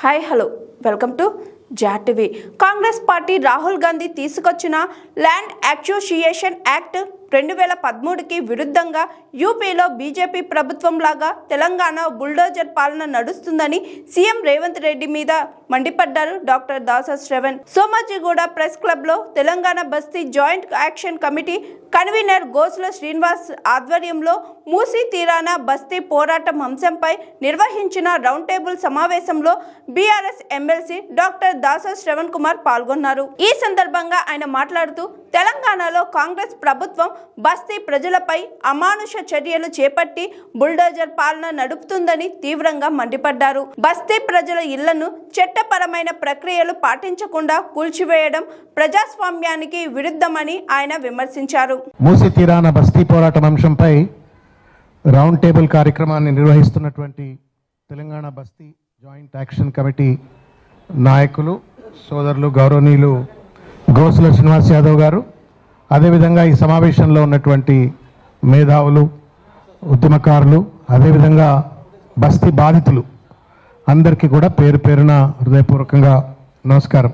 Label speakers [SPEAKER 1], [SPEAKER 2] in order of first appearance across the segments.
[SPEAKER 1] Hi hello welcome to జాట్ TV. Congress party Rahul Gandhi తీసుకొచ్చిన land acquisition act 2013కి విరుద్ధంగా యూపీలో బీజేపీ ప్రభుత్వం లాగా తెలంగాణ బుల్డోజర్ పాలన నడుస్తుందని సీఎం రేవంత్ రెడ్డి మీద మండిపడ్డారు డాక్టర్ దాస శ్రవణ్. సోమాజిగూడ ప్రెస్ క్లబ్లో తెలంగాణ బస్తీ joint action committee convener Gosula Srinivas ఆధ్వర్యంలో మూసీ తీరాన బస్తీ పోరాటం అంశంపై నిర్వహించిన రౌండ్ టేబుల్ సమావేశంలో బీఆర్ఎస్ ఎమ్మెల్సీ డాక్టర్ దాస శ్రవణ్ కుమార్ పాల్గొన్నారు. ఈ సందర్భంగా ఆయన మాట్లాడుతూ తెలంగాణలో కాంగ్రెస్ ప్రభుత్వం బస్తీ ప్రజలపై అమానుష చర్యలు చేపట్టి బుల్డోజర్ పాలన నడుపుతుందని తీవ్రంగా మండిపడ్డారు. బస్తీ ప్రజల ఇళ్లను చట్టపరమైన ప్రక్రియలు పాటించకుండా కూల్చివేయడం ప్రజాస్వామ్యానికి విరుద్ధమని ఆయన విమర్శించారు.
[SPEAKER 2] మూసీ తీరాన బస్తీ పోరాటం అంశంపై రౌండ్ టేబుల్ కార్యక్రమాన్ని నిర్వహిస్తున్నటువంటి తెలంగాణ బస్తీ జాయింట్ యాక్షన్ కమిటీ నాయకులు సోదరులు గౌరవనీయులు గోసుల శ్రీనివాస్ యాదవ్ గారు, అదేవిధంగా ఈ సమావేశంలో ఉన్నటువంటి మేధావులు, ఉద్యమకారులు, అదేవిధంగా బస్తీ బాధితులు అందరికీ కూడా పేరు పేరున హృదయపూర్వకంగా నమస్కారం.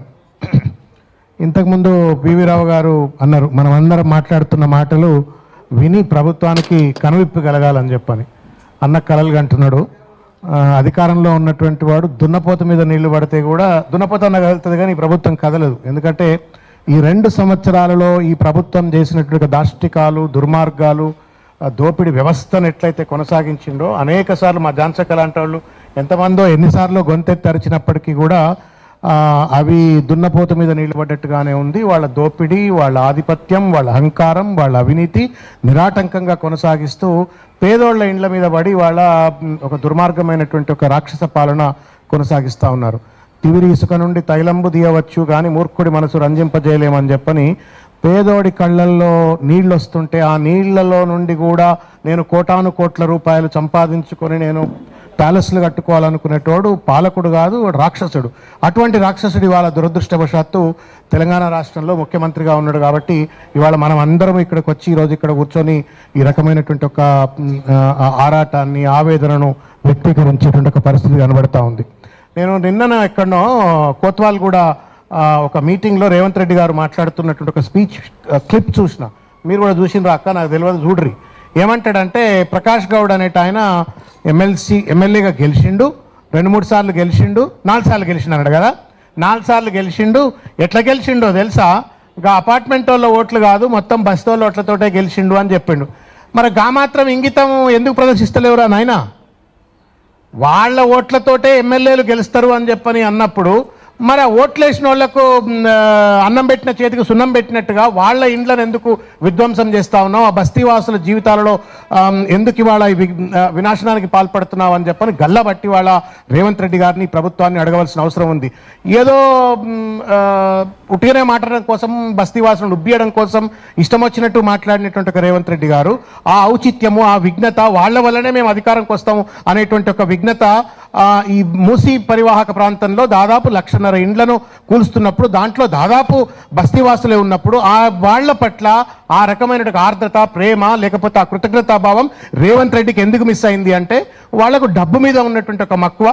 [SPEAKER 2] ఇంతకుముందు పివి రావు గారు అన్నారు, మనం అందరం మాట్లాడుతున్న మాటలు విని ప్రభుత్వానికి కనువిప్పు కలగాలని చెప్పని అన్న కలలు అంటున్నాడు. అధికారంలో ఉన్నటువంటి వాడు దున్నపోత మీద నీళ్లు పడితే కూడా దున్నపోత అన్న కదులుతుంది కానీ ఈ ప్రభుత్వం కదలదు. ఎందుకంటే ఈ 2 సంవత్సరాలలో ఈ ప్రభుత్వం చేసినటువంటి దాష్టికాలు, దుర్మార్గాలు, దోపిడీ వ్యవస్థను ఎట్లయితే కొనసాగించిండో అనేక సార్లు మా జాన్సక్క లాంటి వాళ్ళు ఎంతమందో ఎన్నిసార్లు గొంతెత్తి అరిచినప్పటికీ కూడా అవి దున్నపోత మీద నీళ్లు పడ్డట్టుగానే ఉంది. వాళ్ళ దోపిడీ, వాళ్ళ ఆధిపత్యం, వాళ్ళ అహంకారం, వాళ్ళ అవినీతి నిరాటంకంగా కొనసాగిస్తూ పేదోళ్ల ఇండ్ల మీద పడి వాళ్ళ ఒక దుర్మార్గమైనటువంటి ఒక రాక్షస పాలన కొనసాగిస్తూ ఉన్నారు. తివిరి ఇసుక నుండి తైలంబు తీయవచ్చు కానీ మూర్ఖుడి మనసు రంజింపజేయలేమని చెప్పని పేదోడి కళ్ళల్లో నీళ్ళు వస్తుంటే ఆ నీళ్లలో నుండి కూడా నేను కోటాను కోట్ల రూపాయలు సంపాదించుకొని నేను ప్యాలెస్లు కట్టుకోవాలనుకునేటోడు పాలకుడు కాదు, రాక్షసుడు. అటువంటి రాక్షసుడు ఇవాళ దురదృష్టవశాత్తు తెలంగాణ రాష్ట్రంలో ముఖ్యమంత్రిగా ఉన్నాడు. కాబట్టి ఇవాళ మనం అందరం ఇక్కడికి వచ్చి ఈరోజు ఇక్కడ కూర్చొని ఈ రకమైనటువంటి ఒక ఆరాటాన్ని, ఆవేదనను వ్యక్తీకరించేటువంటి ఒక పరిస్థితి కనబడతా ఉంది. నేను నిన్న ఎక్కడనో కోత్వాల్ కూడా ఒక మీటింగ్లో రేవంత్ రెడ్డి గారు మాట్లాడుతున్నటువంటి ఒక స్పీచ్ క్లిప్ చూసిన. మీరు కూడా చూసినరా అక్క? నాకు తెలియదు, చూడ్రి. ఏమంటాడంటే, ప్రకాష్ గౌడ్ అనేట ఆయన ఎమ్మెల్యేగా గెలిచిండు, 2-3 సార్లు గెలిచిండు, 4 సార్లు గెలిచిండు అన్నాడు కదా. 4 సార్లు గెలిచిండు. ఎట్లా గెలిచిండో తెలుసా? ఇంకా అపార్ట్మెంట్ వాళ్ళ ఓట్లు కాదు, మొత్తం బస్తోళ్ళ ఓట్లతోటే గెలిచిండు అని చెప్పిండు. మరి గా మాత్రం ఇంగితం ఎందుకు ప్రదర్శిస్తలేవురా నాయన? వాళ్ళ ఓట్లతోటే ఎమ్మెల్యేలు గెలుస్తారు అని చెప్పని అన్నప్పుడు మరి ఓట్లు వేసిన వాళ్లకు అన్నం పెట్టిన చేతికి సున్నం పెట్టినట్టుగా వాళ్ళ ఇండ్లను ఎందుకు విధ్వంసం చేస్తా ఉన్నావు? ఆ బస్తీవాసుల జీవితాలలో ఎందుకు ఇవాళ వినాశనానికి పాల్పడుతున్నావు అని చెప్పని గల్లబట్టి వాళ్ళ రేవంత్ రెడ్డి గారిని, ప్రభుత్వాన్ని అడగవలసిన అవసరం ఉంది. ఏదో ఉట్టిగానే మాట్లాడడం కోసం, బస్తీవాసులను ఉబ్బియడం కోసం ఇష్టం వచ్చినట్టు మాట్లాడినటువంటి ఒక రేవంత్ రెడ్డి గారు ఆ ఔచిత్యము, ఆ విఘ్నత, వాళ్ళ వల్లనే మేము అధికారంకి వస్తాము అనేటువంటి ఒక విఘ్నత ఈ మూసీ పరివాహక ప్రాంతంలో దాదాపు 1,00,000 ఇండ్లను కూలుస్తున్నప్పుడు, దాంట్లో దాదాపు బస్తీవాసులే ఉన్నప్పుడు ఆ వాళ్ల పట్ల ఆ రకమైన ఆర్ద్రత, ప్రేమ, లేకపోతే ఆ కృతజ్ఞతాభావం రేవంత్ రెడ్డికి ఎందుకు మిస్ అయింది అంటే, వాళ్లకు డబ్బు మీద ఉన్నటువంటి ఒక మక్కువ,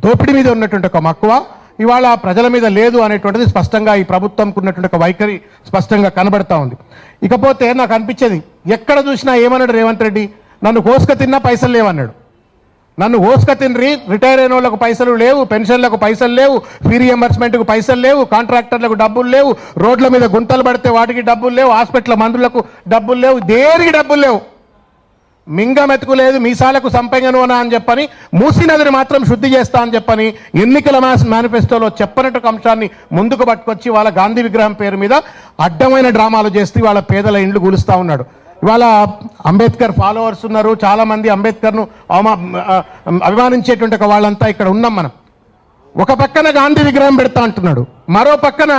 [SPEAKER 2] దోపిడీ మీద ఉన్నటువంటి ఒక మక్కువ ఇవాళ ప్రజల మీద లేదు అనేటువంటిది స్పష్టంగా ఈ ప్రభుత్వంకు ఉన్నటువంటి ఒక వైఖరి స్పష్టంగా కనబడతా ఉంది. ఇకపోతే నాకు అనిపించేది, ఎక్కడ చూసినా ఏమన్నాడు రేవంత్ రెడ్డి? నన్ను కోసుక తిన్నా పైసలు లేవన్నాడు. నన్ను ఓసుక తినరి, రిటైర్ అయిన వాళ్ళకు పైసలు లేవు, పెన్షన్లకు పైసలు లేవు, ఫీ రియంబర్స్మెంట్కు పైసలు లేవు, కాంట్రాక్టర్లకు డబ్బులు లేవు, రోడ్ల మీద గుంతలు పడితే వాటికి డబ్బులు లేవు, హాస్పిటల్ మందులకు డబ్బులు లేవు, దేనికి డబ్బులు లేవు. మింగ మెతుకు లేదు, మీసాలకు సంపెంగనోనా అని చెప్పని మూసీ నదిని మాత్రం శుద్ధి చేస్తా అని చెప్పని ఎన్నికల మేనిఫెస్టోలో చెప్పనట్టు అంశాన్ని ముందుకు పట్టుకొచ్చి వాళ్ళ గాంధీ విగ్రహం పేరు మీద అడ్డమైన డ్రామాలు చేస్తూ వాళ్ళ పేదల ఇండ్లు కూలుస్తూ ఉన్నాడు. ఇవాళ అంబేద్కర్ ఫాలోవర్స్ ఉన్నారు, చాలామంది అంబేద్కర్ను అభిమానించేటువంటి వాళ్ళంతా ఇక్కడ ఉన్నాం మనం. ఒక పక్కన గాంధీ విగ్రహం పెడతా అంటున్నాడు, మరో పక్కన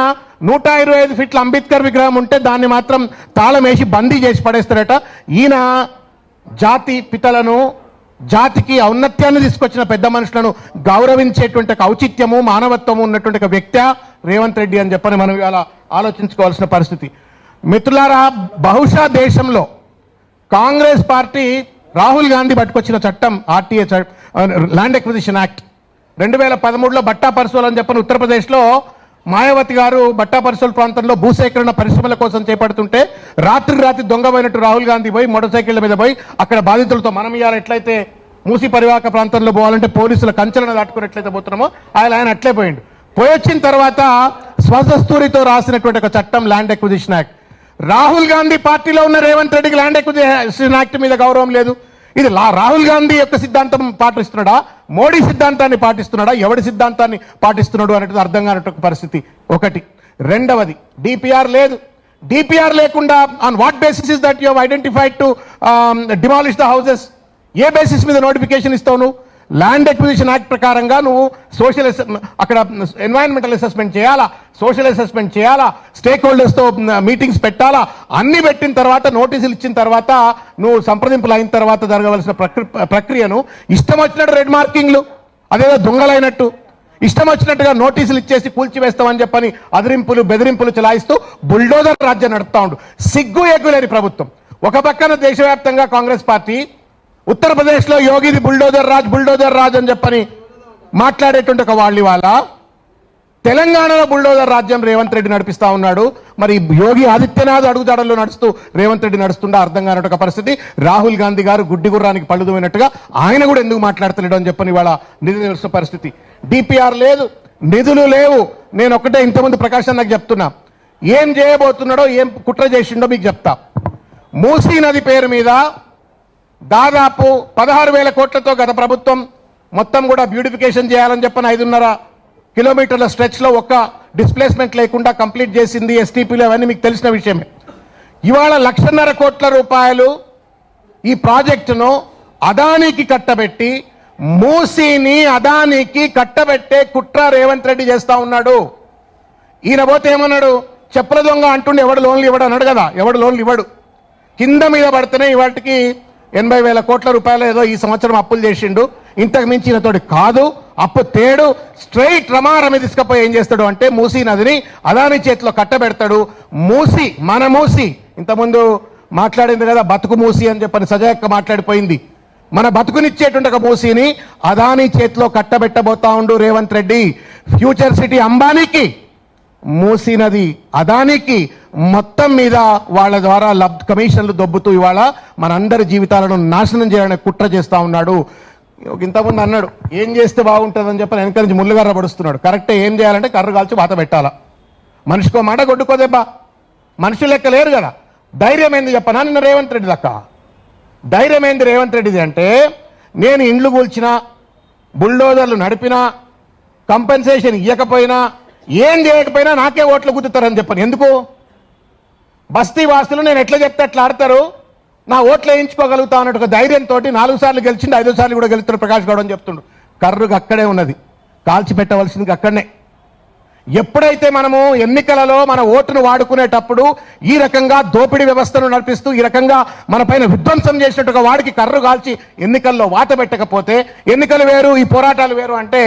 [SPEAKER 2] 125 ఫీట్ల అంబేద్కర్ విగ్రహం ఉంటే దాన్ని మాత్రం తాళం వేసి బందీ చేసి పడేస్తారట. ఈయన జాతి పితలను, జాతికి ఔన్నత్యాన్ని తీసుకొచ్చిన పెద్ద మనుషులను గౌరవించేటువంటి ఔచిత్యము, మానవత్వము ఉన్నటువంటి ఒక వ్యక్తి రేవంత్ రెడ్డి అని చెప్పని మనం ఇవాళ ఆలోచించుకోవాల్సిన పరిస్థితి. మిత్రులారా, బహుశా దేశంలో కాంగ్రెస్ పార్టీ రాహుల్ గాంధీ పట్టుకొచ్చిన చట్టం, ఆర్టీఏ ల్యాండ్ అక్విజిషన్ యాక్ట్ 2013లో బట్టా పర్సోల్ అని చెప్పని ఉత్తరప్రదేశ్లో మాయావతి గారు బట్టా పర్సోల్ ప్రాంతంలో భూసేకరణ పరిశ్రమల కోసం చేపడుతుంటే రాత్రి దొంగపోయినట్టు రాహుల్ గాంధీ పోయి మోటార్ సైకిళ్ల మీద పోయి అక్కడ బాధితులతో మనం ఇవాళ ఎట్లయితే మూసి పరివాహక ప్రాంతంలో పోవాలంటే పోలీసుల కంచెలను దాటుకున్నట్లయితే పోతున్నామో ఆయన అట్లే పోయిండు. పోయి వచ్చిన తర్వాత స్వదస్తూరితో రాసినటువంటి ఒక చట్టం land acquisition act. Rahul Gandhi పార్టీలో ఉన్న రేవంత్ రెడ్డికి ల్యాండ్ ఎక్విజిషన్ యాక్ట్ మీద గౌరవం లేదు. ఇది రాహుల్ గాంధీ యొక్క సిద్ధాంతం పాటిస్తున్నాడా, మోడీ సిద్ధాంతాన్ని పాటిస్తున్నాడా, ఎవడి సిద్ధాంతాన్ని పాటిస్తున్నాడు అనేది అర్థం కానటువంటి పరిస్థితి ఒకటి. రెండవది డిపిఆర్ లేదు. డిపిఆర్ లేకుండా on what basis is that you have identified to demolish the houses? A basis మీద నోటిఫికేషన్ ఇస్తావు నువ్వు? ల్యాండ్ ఎక్విజిషన్ యాక్ట్ ప్రకారంగా నువ్వు సోషల్ అక్కడ ఎన్వైరన్మెంటల్ అసెస్మెంట్ చేయాలా, సోషల్ అసెస్మెంట్ చేయాలా, స్టేక్ హోల్డర్స్తో మీటింగ్స్ పెట్టాలా, అన్ని పెట్టిన తర్వాత నోటీసులు ఇచ్చిన తర్వాత నువ్వు సంప్రదింపులు అయిన తర్వాత జరగవలసిన ప్రక్రియను ఇష్టం వచ్చినట్టు రెడ్ మార్కింగ్లు, అదేదో దొంగలైనట్టు ఇష్టం వచ్చినట్టుగా నోటీసులు ఇచ్చేసి కూల్చివేస్తామని చెప్పని అదిరింపులు బెదిరింపులు చలాయిస్తూ బుల్డోజర్ రాజ్యం నడుపుతా ఉండు. సిగ్గు ఎగ్గులేని ప్రభుత్వం. ఒక పక్కన దేశవ్యాప్తంగా కాంగ్రెస్ పార్టీ, ఉత్తరప్రదేశ్లో యోగిది బుల్డోజర్ రాజ్ అని చెప్పని మాట్లాడేటువంటి ఒక వాళ్ళు వాళ్ళ తెలంగాణలో బుల్డోజర్ రాజ్యం రేవంత్ రెడ్డి నడిపిస్తా ఉన్నాడు. మరి యోగి ఆదిత్యనాథ్ అడుగుజాడల్లో నడుస్తూ రేవంత్ రెడ్డి నడుస్తుండే అర్థం కానట్టు ఒక పరిస్థితి. రాహుల్ గాంధీ గారు గుడ్డి గుర్రానికి పళ్ళుదోయినట్టుగా ఆయన కూడా ఎందుకు మాట్లాడతలేడు అని చెప్పని వాళ్ళ నిధి నిలుస్తున్న పరిస్థితి. డిపిఆర్ లేదు, నిధులు లేవు. నేను ఒకటే ఇంతకుముందు ప్రకాశ్ నాకు చెప్తున్నా, ఏం చేయబోతున్నాడో ఏం కుట్ర చేసిండో మీకు చెప్తా. మూసీ నది పేరు మీద దాదాపు 16,000 కోట్లతో గత ప్రభుత్వం మొత్తం కూడా బ్యూటిఫికేషన్ చేయాలని చెప్పని 5.5 కిలోమీటర్ల స్ట్రెచ్లో ఒక్క డిస్ప్లేస్మెంట్ లేకుండా కంప్లీట్ చేసింది. ఎస్టీపీలు అవన్నీ మీకు తెలిసిన విషయమే. ఇవాళ 1,50,000 కోట్ల రూపాయలు ఈ ప్రాజెక్టును అదానికి కట్టబెట్టి మూసీని అదానికి కట్టబెట్టే కుట్ర రేవంత్ రెడ్డి చేస్తా ఉన్నాడు. ఈయన పోతే ఏమన్నాడు, చెప్పుల దొంగ అంటుండే ఎవడు లోన్లు ఇవ్వడు అన్నాడు కదా. ఎవడు లోన్లు ఇవ్వడు. కింద మీద పడితేనే ఇవాటికి 80,000 కోట్ల రూపాయలు ఏదో ఈ సంవత్సరం అప్పులు చేసిండు. ఇంతకు మించి ఈయనతోటి కాదు, అప్పు తేడు. స్ట్రైట్ రమారమి తీసుకపోయి ఏం చేస్తాడు అంటే మూసీ నదిని అదాని చేతిలో కట్టబెడతాడు. మూసి మన మూసి ఇంతకుముందు మాట్లాడింది కదా, బతుకు మూసి అని చెప్పని సజాయక్క మాట్లాడిపోయింది. మన బతుకునిచ్చేటువంటి ఒక మూసీని అదాని చేతిలో కట్టబెట్టబోతా ఉండు రేవంత్ రెడ్డి. ఫ్యూచర్ సిటీ అంబానీకి, మూసీ నది అదానికి మొత్తం మీద వాళ్ళ ద్వారా కమిషన్లు దొబ్బుతూ ఇవాళ మనందరి జీవితాలను నాశనం చేయాలని కుట్ర చేస్తా ఉన్నాడు. ఇంతకుముందు అన్నాడు ఏం చేస్తే బాగుంటుందని చెప్పని వెనక నుంచి ముళ్ళుగార పడుస్తున్నాడు. కరెక్టే, ఏం చేయాలంటే కర్రు కాల్చి వాత పెట్టాలా. మనిషికో మాట కొట్టుకోదేబ్బా. మనుషులు లెక్క లేరు కదా. ధైర్యం ఏంది చెప్పనా నిన్న రేవంత్ రెడ్డి దక్క? ధైర్యం ఏంది రేవంత్ రెడ్డిది అంటే, నేను ఇండ్లు కూల్చినా, బుల్డోజర్లు నడిపినా, కంపెన్సేషన్ ఇవ్వకపోయినా, ఏం చేయకపోయినా నాకే ఓట్లు గుద్దుతారని చెప్పని. ఎందుకు? బస్తీ వాసులు నేను ఎట్లా చెప్తే అట్లా ఆడతారు, నా ఓట్లు వేయించుకోగలుగుతా అన్నట్టు ఒక ధైర్యంతో 4 సార్లు గెలిచిండు, 5 సార్లు కూడా గెలుస్తాడు ప్రకాష్ గౌడ్ అని చెప్తుండు. కర్రుగా అక్కడే ఉన్నది, కాల్చి పెట్టవలసింది అక్కడనే. ఎప్పుడైతే మనము ఎన్నికలలో మన ఓటును వాడుకునేటప్పుడు ఈ రకంగా దోపిడీ వ్యవస్థను నడిపిస్తూ ఈ రకంగా మన పైన విధ్వంసం చేసినట్టుగా వాడికి కర్రు కాల్చి ఎన్నికల్లో వాత పెట్టకపోతే, ఎన్నికలు వేరు ఈ పోరాటాలు వేరు అంటే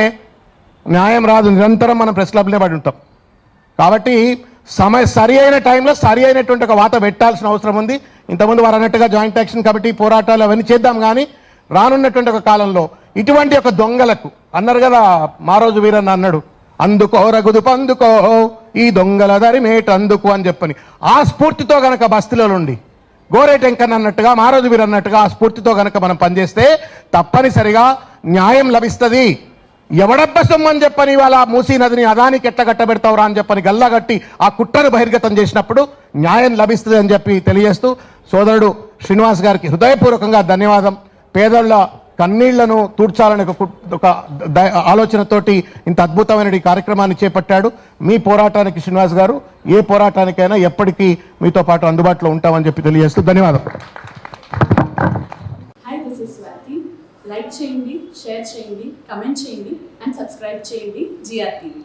[SPEAKER 2] న్యాయం రాదు. నిరంతరం మనం ప్రెస్ క్లబ్లే పడి ఉంటాం. కాబట్టి సరి అయిన టైంలో సరి అయినటువంటి ఒక వాత పెట్టాల్సిన అవసరం ఉంది. ఇంతకుముందు వారు అన్నట్టుగా జాయింట్ యాక్షన్ కమిటీ పోరాటాలు అవన్నీ చేద్దాం. కానీ రానున్నటువంటి ఒక కాలంలో ఇటువంటి ఒక దొంగలకు అన్నారు కదా, మారోజు వీరన్న అన్నాడు, అందుకో రగుదు పందుకో ఈ దొంగల దరిమేట అందుకు అని చెప్పని. ఆ స్ఫూర్తితో గనక బస్తీలో నుండి గోరేటెంకన్ అన్నట్టుగా, మారోజు వీరు అన్నట్టుగా ఆ స్ఫూర్తితో గనక మనం పనిచేస్తే తప్పనిసరిగా న్యాయం లభిస్తుంది. ఎవడబ్బ సొమ్మని చెప్పని వాళ్ళ మూసీ నదిని అదానికి ఎట్లా కట్టబెడతావురా అని చెప్పని గల్లాగట్టి ఆ కుట్రను బహిర్గతం చేసినప్పుడు న్యాయం లభిస్తుంది అని చెప్పి తెలియజేస్తూ సోదరుడు శ్రీనివాస్ గారికి హృదయపూర్వకంగా ధన్యవాదం. పేదళ్ల కన్నీళ్లను తూడ్చాలని ఒక ఆలోచనతోటి ఇంత అద్భుతమైన ఈ కార్యక్రమాన్ని చేపట్టాడు. మీ పోరాటానికి శ్రీనివాస్ గారు ఏ పోరాటానికైనా ఎప్పటికీ మీతో పాటు అందుబాటులో ఉంటామని చెప్పి తెలియజేస్తూ ధన్యవాదం.
[SPEAKER 3] లైక్ చేయండి, షేర్ చేయండి, కమెంట్ చేయండి అండ్ సబ్స్క్రైబ్ చేయండి GR TV.